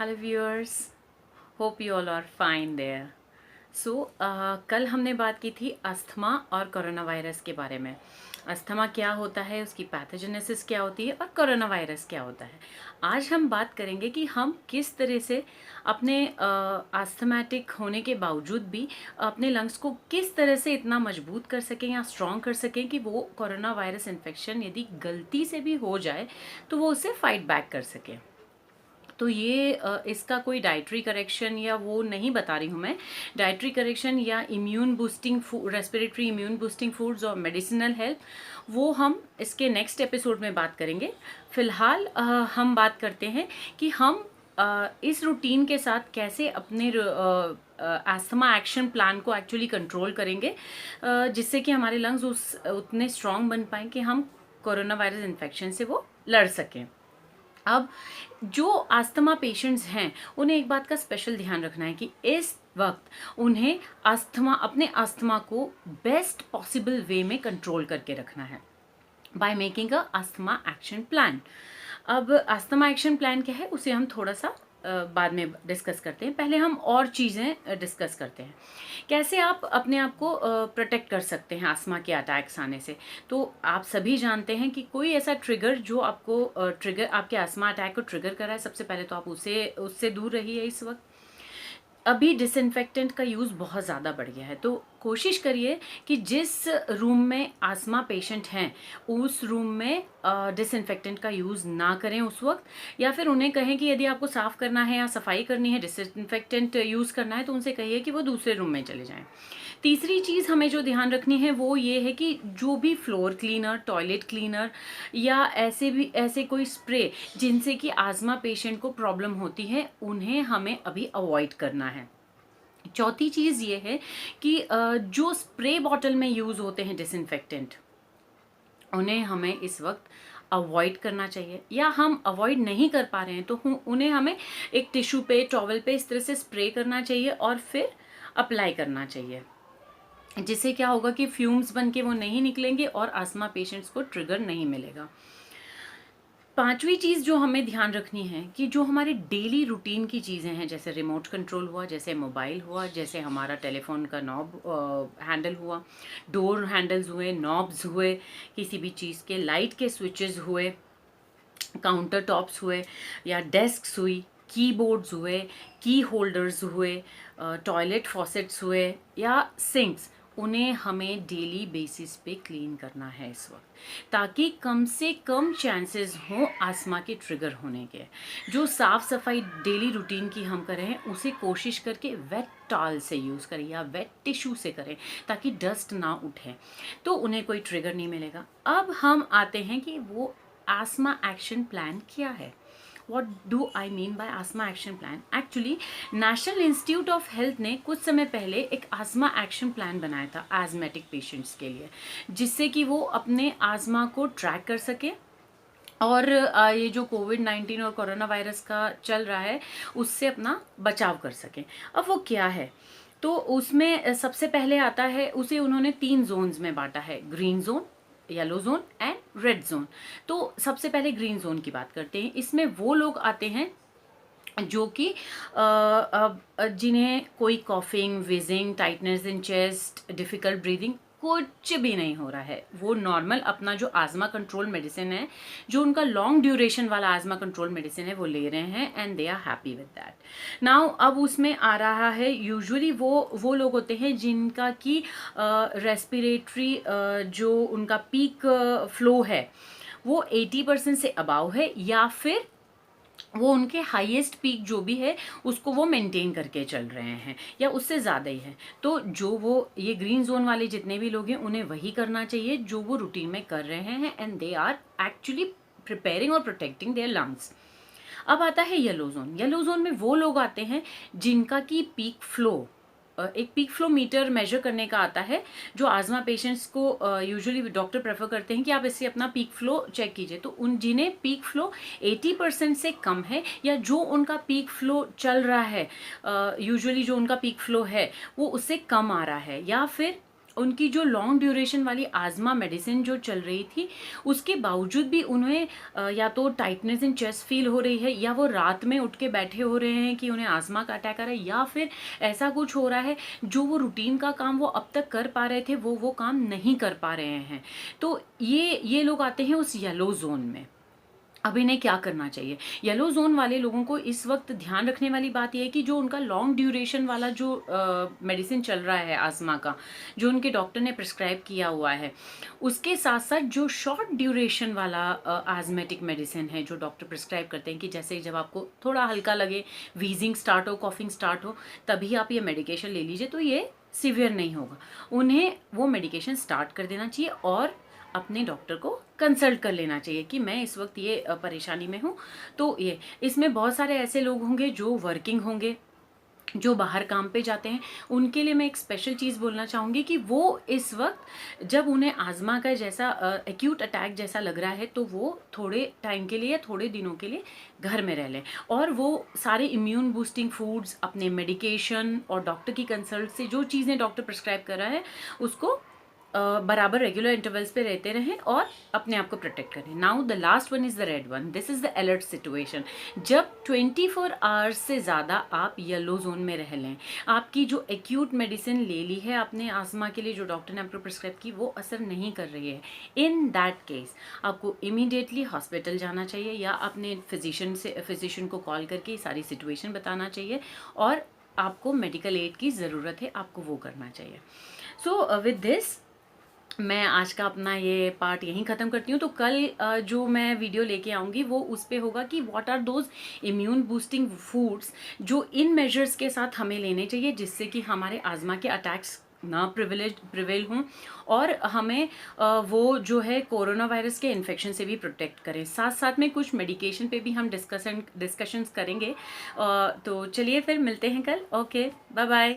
Hello viewers, hope you all are fine there. So कल हमने बात की थी अस्थमा और कोरोना वायरस के बारे में। अस्थमा क्या होता है, उसकी पैथोजेनेसिस क्या होती है और कोरोना वायरस क्या होता है। आज हम बात करेंगे कि हम किस तरह से अपने आस्थमेटिक होने के बावजूद भी अपने लंग्स को किस तरह से इतना मजबूत कर सकें या स्ट्रॉन्ग कर सकें कि वो कोरोना वायरस इन्फेक्शन यदि गलती से भी हो जाए तो वो उससे फाइट बैक कर सकें। तो ये इसका कोई डाइटरी करेक्शन या वो नहीं बता रही हूँ मैं। डाइटरी करेक्शन या immune boosting respiratory immune boosting foods और मेडिसिनल हेल्प वो हम इसके नेक्स्ट एपिसोड में बात करेंगे। फिलहाल हम बात करते हैं कि हम इस रूटीन के साथ कैसे अपने एस्थमा एक्शन प्लान को एक्चुअली कंट्रोल करेंगे, जिससे कि हमारे लंग्स उतने स्ट्रांग बन पाएँ कि हम कोरोना वायरस इन्फेक्शन से वो लड़ सकें। अब जो अस्थमा पेशेंट्स हैं उन्हें एक बात का स्पेशल ध्यान रखना है कि इस वक्त उन्हें अपने अस्थमा को बेस्ट पॉसिबल वे में कंट्रोल करके रखना है by making a asthma action plan. अब अस्थमा एक्शन प्लान क्या है उसे हम थोड़ा सा बाद में डिस्कस करते हैं। पहले हम और चीज़ें डिस्कस करते हैं, कैसे आप अपने आप को प्रोटेक्ट कर सकते हैं अस्थमा के अटैक्स आने से। तो आप सभी जानते हैं कि कोई ऐसा ट्रिगर जो आपको ट्रिगर आपके अस्थमा अटैक को ट्रिगर करा है, सबसे पहले तो आप उससे दूर रहिए। इस वक्त अभी डिसइंफेक्टेंट का यूज़ बहुत ज़्यादा बढ़ गया है, तो कोशिश करिए कि जिस रूम में आस्थमा पेशेंट हैं उस रूम में डिसइंफेक्टेंट का यूज़ ना करें उस वक्त, या फिर उन्हें कहें कि यदि आपको साफ़ करना है या सफाई करनी है, डिसइंफेक्टेंट यूज़ करना है, तो उनसे कहिए कि वो दूसरे रूम में चले जाएं। तीसरी चीज़ हमें जो ध्यान रखनी है वो ये है कि जो भी फ्लोर क्लीनर, टॉयलेट क्लीनर या ऐसे कोई स्प्रे जिनसे कि आज़मा पेशेंट को प्रॉब्लम होती है, उन्हें हमें अभी अवॉइड करना है। चौथी चीज़ ये है कि जो स्प्रे बॉटल में यूज़ होते हैं डिसइंफेक्टेंट, उन्हें हमें इस वक्त अवॉइड करना चाहिए, या हम अवॉइड नहीं कर पा रहे हैं तो उन्हें हमें एक टिश्यू पे, टॉवल पे इस तरह से स्प्रे करना चाहिए और फिर अप्लाई करना चाहिए, जिससे क्या होगा कि फ्यूम्स बन के वो नहीं निकलेंगे और अस्थमा पेशेंट्स को ट्रिगर नहीं मिलेगा। पांचवी चीज़ जो हमें ध्यान रखनी है कि जो हमारे डेली रूटीन की चीज़ें हैं, जैसे रिमोट कंट्रोल हुआ, जैसे मोबाइल हुआ, जैसे हमारा टेलीफोन का नॉब हैंडल हुआ, डोर हैंडल्स हुए, नॉब्स हुए, किसी भी चीज़ के लाइट के स्विचेस हुए, काउंटर टॉप्स हुए या डेस्क्स हुई, कीबोर्ड्स हुए, की होल्डर्स हुए, टॉयलेट फॉसेट्स हुए या सिंक्स, उन्हें हमें डेली बेसिस पे क्लीन करना है इस वक्त, ताकि कम से कम चांसेस हों अस्थमा के ट्रिगर होने के। जो साफ़ सफाई डेली रूटीन की हम करें उसे कोशिश करके वेट टॉवल से यूज़ करें या वेट टिश्यू से करें, ताकि डस्ट ना उठे, तो उन्हें कोई ट्रिगर नहीं मिलेगा। अब हम आते हैं कि वो आस्थमा एक्शन प्लान क्या है। What do I mean by asthma action plan? Actually national institute of health ने कुछ समय पहले एक आस्थमा एक्शन प्लान बनाया था आस्थमेटिक पेशेंट्स के लिए, जिससे कि वो अपने आस्थमा को ट्रैक कर सके और ये जो कोविड-19 और कोरोना वायरस का चल रहा है उससे अपना बचाव कर सकें। अब वो क्या है, तो उसमें सबसे पहले आता है, उसे उन्होंने 3 ज़ोन्स में बाँटा है, green zone, yellow zone and red zone. तो सबसे पहले ग्रीन ज़ोन की बात करते हैं। इसमें वो लोग आते हैं जो कि जिन्हें कोई coughing, wheezing, tightness in chest, difficult breathing कुछ भी नहीं हो रहा है। वो नॉर्मल अपना जो आज़मा कंट्रोल मेडिसिन है, जो उनका लॉन्ग ड्यूरेशन वाला आज़मा कंट्रोल मेडिसिन है, वो ले रहे हैं and they are happy with that. Now अब उसमें आ रहा है, यूजुअली वो लोग होते हैं जिनका कि रेस्पिरेटरी जो उनका पीक फ्लो है वो 80% से अबाव है, या फिर वो उनके हाईएस्ट पीक जो भी है उसको वो मेंटेन करके चल रहे हैं या उससे ज़्यादा ही है। तो जो वो ये ग्रीन जोन वाले जितने भी लोग हैं उन्हें वही करना चाहिए जो वो रूटीन में कर रहे हैं, and they are actually preparing और प्रोटेक्टिंग देयर लंग्स। अब आता है येलो जोन। येलो जोन में वो लोग आते हैं जिनका की पीक फ्लो, एक पीक फ्लो मीटर मेजर करने का आता है, जो आज़मा पेशेंट्स को यूजुअली डॉक्टर प्रेफर करते हैं कि आप इससे अपना पीक फ्लो चेक कीजिए। तो उन जिन्हें पीक फ्लो 80% से कम है, या जो उनका पीक फ्लो चल रहा है, यूजुअली जो उनका पीक फ्लो है वो उससे कम आ रहा है, या फिर उनकी जो लॉन्ग ड्यूरेशन वाली आज़मा मेडिसिन जो चल रही थी, उसके बावजूद भी उन्हें या तो टाइटनेस इन चेस्ट फील हो रही है, या वो रात में उठ के बैठे हो रहे हैं कि उन्हें आज़मा का अटैक आ रहा है, या फिर ऐसा कुछ हो रहा है जो वो रूटीन का काम वो अब तक कर पा रहे थे वो काम नहीं कर पा रहे हैं। तो ये लोग आते हैं उस येलो जोन में। अब इन्हें क्या करना चाहिए? येलो ज़ोन वाले लोगों को इस वक्त ध्यान रखने वाली बात ये है कि जो उनका लॉन्ग ड्यूरेशन वाला जो मेडिसिन चल रहा है आज़मा का, जो उनके डॉक्टर ने प्रिस्क्राइब किया हुआ है, उसके साथ साथ जो शॉर्ट ड्यूरेशन वाला आज़मेटिक मेडिसिन है जो डॉक्टर प्रिस्क्राइब करते हैं, कि जैसे जब आपको थोड़ा हल्का लगे, वीजिंग स्टार्ट हो, कॉफिंग स्टार्ट हो, तभी आप ये मेडिकेशन ले लीजिए, तो ये सीवियर नहीं होगा। उन्हें वो मेडिकेशन स्टार्ट कर देना चाहिए और अपने डॉक्टर को कंसल्ट कर लेना चाहिए कि मैं इस वक्त ये परेशानी में हूँ। तो ये इसमें बहुत सारे ऐसे लोग होंगे जो वर्किंग होंगे, जो बाहर काम पे जाते हैं, उनके लिए मैं एक स्पेशल चीज़ बोलना चाहूँगी कि वो इस वक्त जब उन्हें आज़मा का जैसा एक्यूट अटैक जैसा लग रहा है, तो वो थोड़े टाइम के लिए या थोड़े दिनों के लिए घर में रह लें, और वो सारे इम्यून बूस्टिंग फूड्स, अपने मेडिकेशन और डॉक्टर की कंसल्ट से जो चीज़ें डॉक्टर प्रिस्क्राइब कर रहा है उसको बराबर रेगुलर इंटरवल्स पे रहते रहें और अपने आप को प्रोटेक्ट करें। Now the last one is the red one, this is the alert situation. जब 24 आवर्स से ज़्यादा आप येलो जोन में रह लें, आपकी जो एक्यूट मेडिसिन ले ली है आपने आज़मा के लिए, जो डॉक्टर ने आपको प्रिस्क्राइब की, वो असर नहीं कर रही है, इन दैट केस आपको इमीडिएटली हॉस्पिटल जाना चाहिए या अपने फिजिशियन को कॉल करके सारी सिचुएशन बताना चाहिए, और आपको मेडिकल एड की ज़रूरत है, आपको वो करना चाहिए। सो विद दिस मैं आज का अपना ये पार्ट यहीं ख़त्म करती हूँ। तो कल जो मैं वीडियो लेके आऊँगी वो उस पे होगा कि what are those immune boosting foods जो इन मेजर्स के साथ हमें लेने चाहिए, जिससे कि हमारे आज़मा के अटैक्स ना प्रिवेल हों, और हमें वो जो है कोरोना वायरस के इन्फेक्शन से भी प्रोटेक्ट करें। साथ साथ में कुछ मेडिकेशन पे भी हम डिस्कशंस करेंगे। तो चलिए फिर मिलते हैं कल। Okay, bye bye.